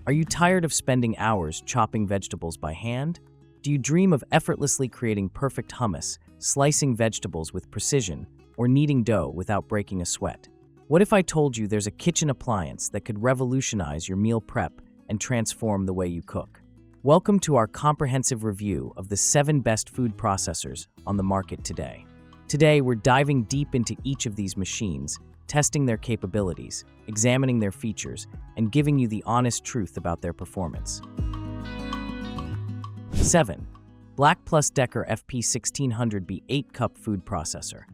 Are you tired of spending hours chopping vegetables by hand? Do you dream of effortlessly creating perfect hummus, slicing vegetables with precision, or kneading dough without breaking a sweat? What if I told you there's a kitchen appliance that could revolutionize your meal prep and transform the way you cook? Welcome to our comprehensive review of the 7 best food processors on the market today. Today, we're diving deep into each of these machines, testing their capabilities, examining their features, and giving you the honest truth about their performance. 7. BLACK+DECKER FP1600B 8-cup food processor.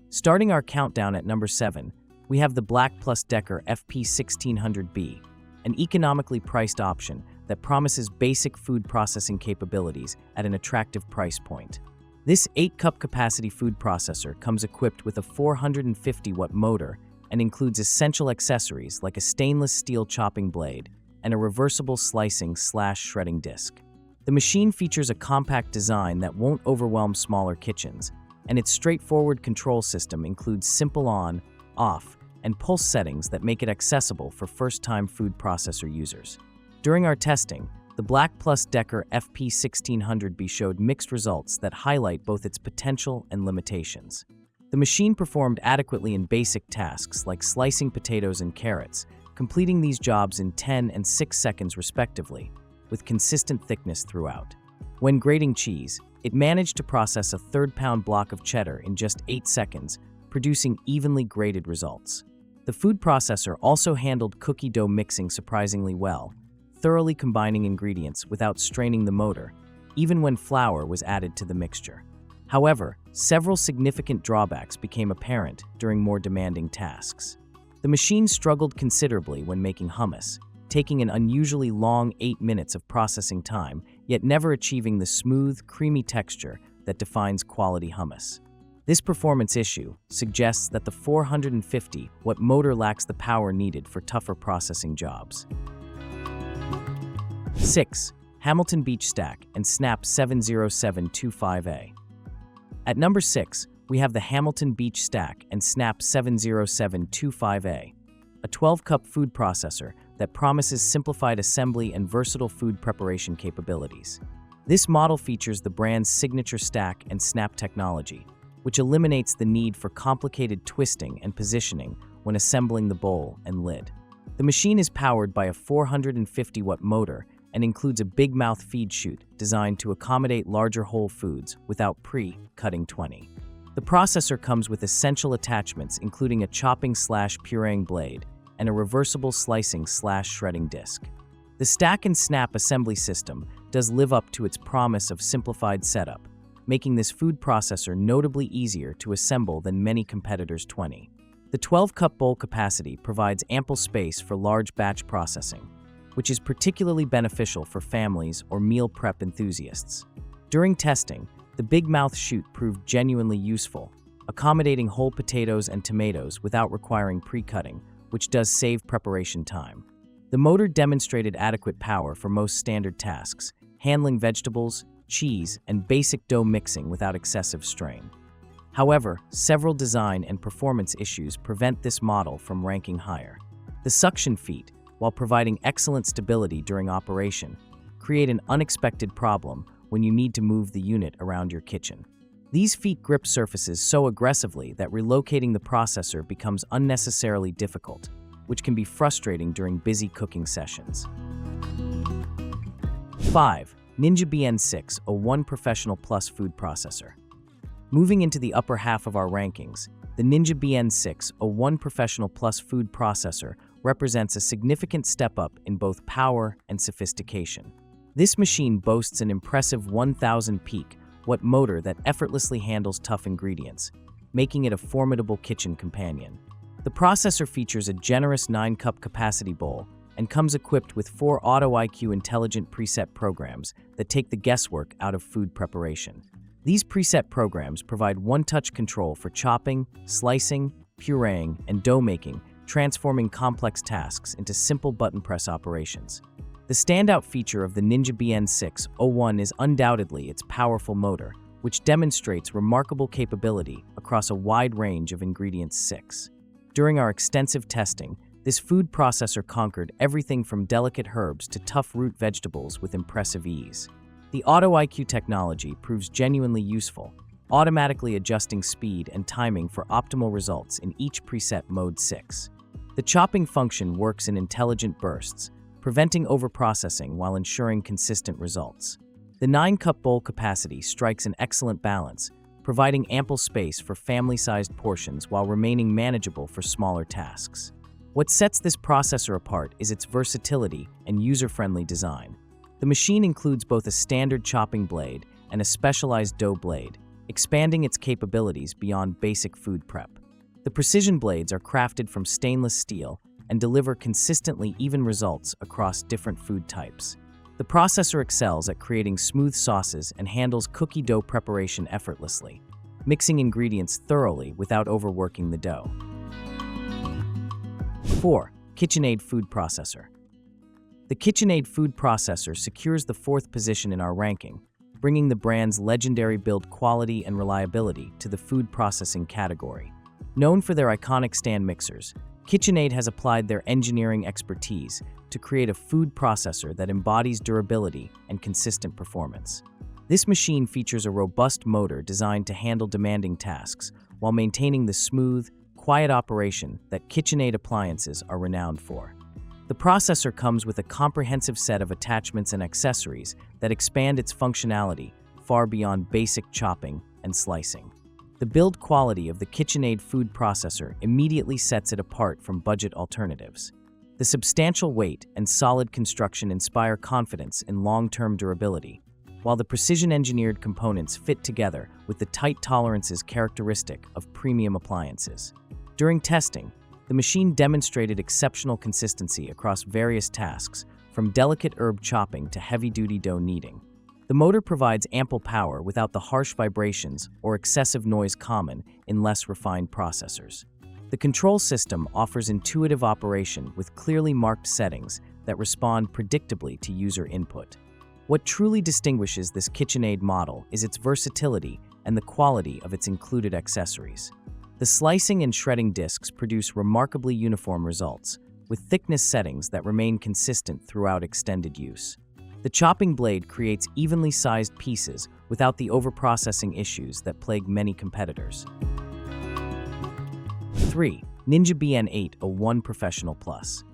Starting our countdown at number 7, we have the BLACK+DECKER FP1600B, an economically priced option that promises basic food processing capabilities at an attractive price point. This 8-cup capacity food processor comes equipped with a 450-watt motor and includes essential accessories like a stainless steel chopping blade and a reversible slicing/shredding disc. The machine features a compact design that won't overwhelm smaller kitchens, and its straightforward control system includes simple on, off, and pulse settings that make it accessible for first-time food processor users. During our testing, the BLACK+DECKER FP1600B showed mixed results that highlight both its potential and limitations. The machine performed adequately in basic tasks like slicing potatoes and carrots, completing these jobs in 10 and 6 seconds respectively, with consistent thickness throughout. When grating cheese, it managed to process a third-pound block of cheddar in just 8 seconds, producing evenly grated results. The food processor also handled cookie dough mixing surprisingly well, thoroughly combining ingredients without straining the motor, even when flour was added to the mixture. However, several significant drawbacks became apparent during more demanding tasks. The machine struggled considerably when making hummus, taking an unusually long 8 minutes of processing time, yet never achieving the smooth, creamy texture that defines quality hummus. This performance issue suggests that the 450-watt motor lacks the power needed for tougher processing jobs. 6. Hamilton Beach Stack and Snap 70725A. At number 6, we have the Hamilton Beach Stack and Snap 70725A, a 12-cup food processor that promises simplified assembly and versatile food preparation capabilities. This model features the brand's signature stack and snap technology, which eliminates the need for complicated twisting and positioning when assembling the bowl and lid. The machine is powered by a 450-watt motor and includes a big mouth feed chute designed to accommodate larger whole foods without pre-cutting 20. The processor comes with essential attachments including a chopping/pureeing blade and a reversible slicing/shredding disc. The stack and snap assembly system does live up to its promise of simplified setup, making this food processor notably easier to assemble than many competitors' 20. The 12-cup bowl capacity provides ample space for large batch processing, which is particularly beneficial for families or meal prep enthusiasts. During testing, the big mouth chute proved genuinely useful, accommodating whole potatoes and tomatoes without requiring pre-cutting, which does save preparation time. The motor demonstrated adequate power for most standard tasks, handling vegetables, cheese, and basic dough mixing without excessive strain. However, several design and performance issues prevent this model from ranking higher. The suction feet, while providing excellent stability during operation, create an unexpected problem when you need to move the unit around your kitchen. These feet grip surfaces so aggressively that relocating the processor becomes unnecessarily difficult, which can be frustrating during busy cooking sessions. 5. Ninja BN6 01 Professional Plus Food Processor. Moving into the upper half of our rankings, the Ninja BN6 01 Professional Plus Food Processor represents a significant step up in both power and sophistication. This machine boasts an impressive 1000 peak watt motor that effortlessly handles tough ingredients, making it a formidable kitchen companion. The processor features a generous 9-cup capacity bowl and comes equipped with 4 AutoIQ intelligent preset programs that take the guesswork out of food preparation. These preset programs provide one-touch control for chopping, slicing, pureeing, and dough making, transforming complex tasks into simple button press operations. The standout feature of the Ninja BN6 01 is undoubtedly its powerful motor, which demonstrates remarkable capability across a wide range of ingredients. 6. During our extensive testing, This food processor conquered everything from delicate herbs to tough root vegetables with impressive ease. The Auto IQ technology proves genuinely useful, automatically adjusting speed and timing for optimal results in each preset Mode 6. The chopping function works in intelligent bursts, preventing overprocessing while ensuring consistent results. The 9-cup bowl capacity strikes an excellent balance, providing ample space for family-sized portions while remaining manageable for smaller tasks. What sets this processor apart is its versatility and user-friendly design. The machine includes both a standard chopping blade and a specialized dough blade, expanding its capabilities beyond basic food prep. The precision blades are crafted from stainless steel and deliver consistently even results across different food types. The processor excels at creating smooth sauces and handles cookie dough preparation effortlessly, mixing ingredients thoroughly without overworking the dough. 4. KitchenAid Food Processor. The KitchenAid Food Processor secures the 4th position in our ranking, bringing the brand's legendary build quality and reliability to the food processing category. Known for their iconic stand mixers, KitchenAid has applied their engineering expertise to create a food processor that embodies durability and consistent performance. This machine features a robust motor designed to handle demanding tasks while maintaining the smooth, quiet operation that KitchenAid appliances are renowned for. The processor comes with a comprehensive set of attachments and accessories that expand its functionality far beyond basic chopping and slicing. The build quality of the KitchenAid food processor immediately sets it apart from budget alternatives. The substantial weight and solid construction inspire confidence in long-term durability, while the precision-engineered components fit together with the tight tolerances characteristic of premium appliances. During testing, the machine demonstrated exceptional consistency across various tasks, from delicate herb chopping to heavy-duty dough kneading. The motor provides ample power without the harsh vibrations or excessive noise common in less refined processors. The control system offers intuitive operation with clearly marked settings that respond predictably to user input. What truly distinguishes this KitchenAid model is its versatility and the quality of its included accessories. The slicing and shredding discs produce remarkably uniform results, with thickness settings that remain consistent throughout extended use. The chopping blade creates evenly sized pieces without the overprocessing issues that plague many competitors. 3. Ninja BN801 Professional Plus.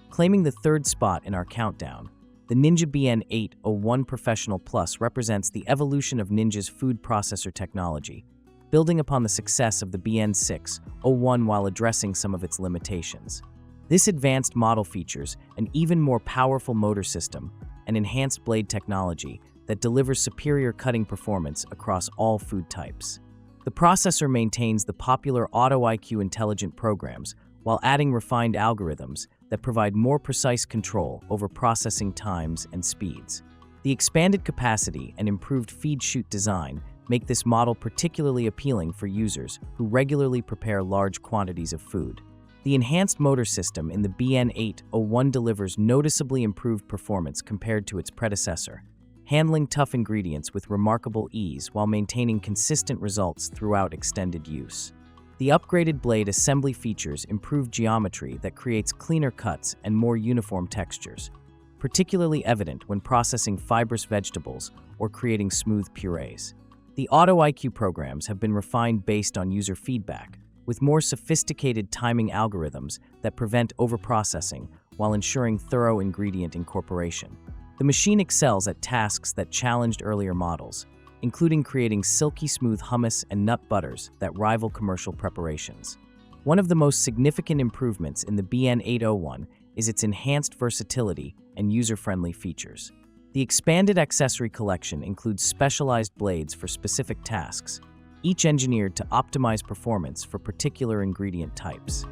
Claiming the 3rd spot in our countdown, the Ninja BN801 Professional Plus represents the evolution of Ninja's food processor technology, building upon the success of the BN601 while addressing some of its limitations. This advanced model features an even more powerful motor system and enhanced blade technology that delivers superior cutting performance across all food types. The processor maintains the popular Auto IQ intelligent programs while adding refined algorithms that provide more precise control over processing times and speeds. The expanded capacity and improved feed-chute design make this model particularly appealing for users who regularly prepare large quantities of food. The enhanced motor system in the BN801 delivers noticeably improved performance compared to its predecessor, handling tough ingredients with remarkable ease while maintaining consistent results throughout extended use. The upgraded blade assembly features improved geometry that creates cleaner cuts and more uniform textures, particularly evident when processing fibrous vegetables or creating smooth purees. The Auto IQ programs have been refined based on user feedback, with more sophisticated timing algorithms that prevent overprocessing while ensuring thorough ingredient incorporation. The machine excels at tasks that challenged earlier models, including creating silky smooth hummus and nut butters that rival commercial preparations. One of the most significant improvements in the BN801 is its enhanced versatility and user-friendly features. The expanded accessory collection includes specialized blades for specific tasks, each engineered to optimize performance for particular ingredient types.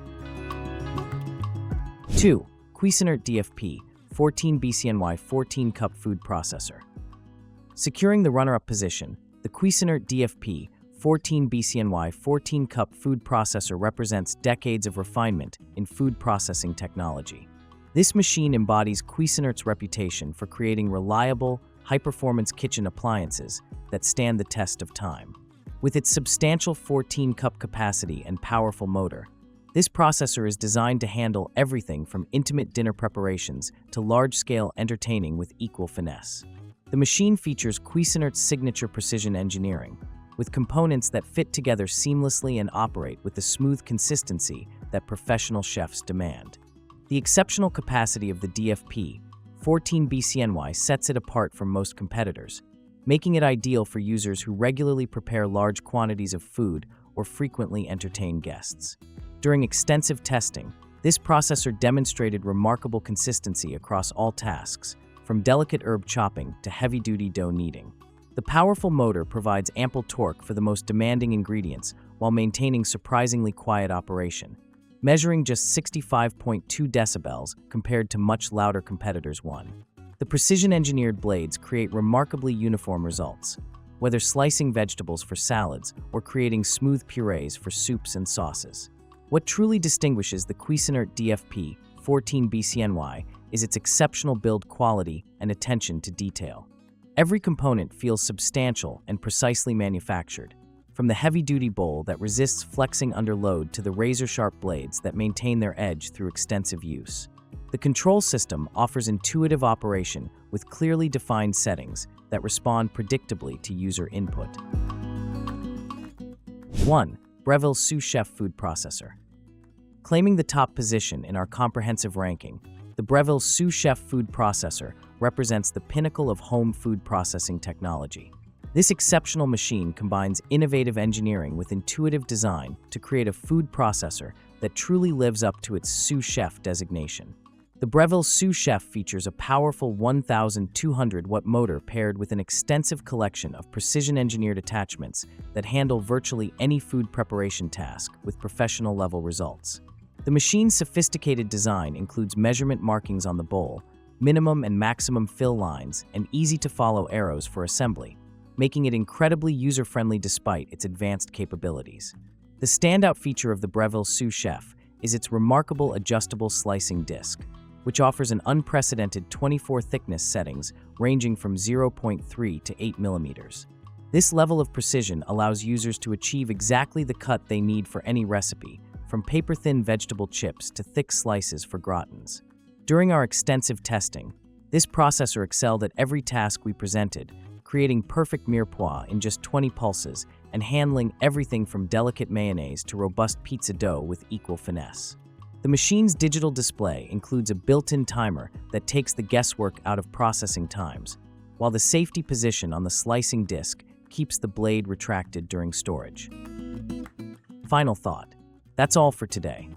2. Cuisinart DFP 14 BCNY 14-cup food processor. Securing the runner-up position, the Cuisinart DFP 14 BCNY 14-cup food processor represents decades of refinement in food processing technology. This machine embodies Cuisinart's reputation for creating reliable, high-performance kitchen appliances that stand the test of time. With its substantial 14-cup capacity and powerful motor, This processor is designed to handle everything from intimate dinner preparations to large-scale entertaining with equal finesse. The machine features Cuisinart's signature precision engineering, with components that fit together seamlessly and operate with the smooth consistency that professional chefs demand. The exceptional capacity of the DFP 14 BCNY sets it apart from most competitors, making it ideal for users who regularly prepare large quantities of food or frequently entertain guests. During extensive testing, this processor demonstrated remarkable consistency across all tasks, from delicate herb chopping to heavy-duty dough kneading. The powerful motor provides ample torque for the most demanding ingredients while maintaining surprisingly quiet operation, measuring just 65.2 decibels compared to much louder competitors' one. The precision-engineered blades create remarkably uniform results, whether slicing vegetables for salads or creating smooth purees for soups and sauces. What truly distinguishes the Cuisinart DFP 14 BCNY is its exceptional build quality and attention to detail. Every component feels substantial and precisely manufactured, from the heavy-duty bowl that resists flexing under load to the razor-sharp blades that maintain their edge through extensive use. The control system offers intuitive operation with clearly defined settings that respond predictably to user input. 1. Breville Sous Chef Food Processor. Claiming the top position in our comprehensive ranking, the Breville Sous Chef Food Processor represents the pinnacle of home food processing technology. This exceptional machine combines innovative engineering with intuitive design to create a food processor that truly lives up to its Sous Chef designation. The Breville Sous Chef features a powerful 1,200-watt motor paired with an extensive collection of precision-engineered attachments that handle virtually any food preparation task with professional-level results. The machine's sophisticated design includes measurement markings on the bowl, minimum and maximum fill lines, and easy-to-follow arrows for assembly, making it incredibly user-friendly despite its advanced capabilities. The standout feature of the Breville Sous Chef is its remarkable adjustable slicing disc, which offers an unprecedented 24 thickness settings ranging from 0.3 to 8 millimeters. This level of precision allows users to achieve exactly the cut they need for any recipe, from paper-thin vegetable chips to thick slices for gratins. During our extensive testing, this processor excelled at every task we presented, creating perfect mirepoix in just 20 pulses and handling everything from delicate mayonnaise to robust pizza dough with equal finesse. The machine's digital display includes a built-in timer that takes the guesswork out of processing times, while the safety position on the slicing disc keeps the blade retracted during storage. Final thought. That's all for today.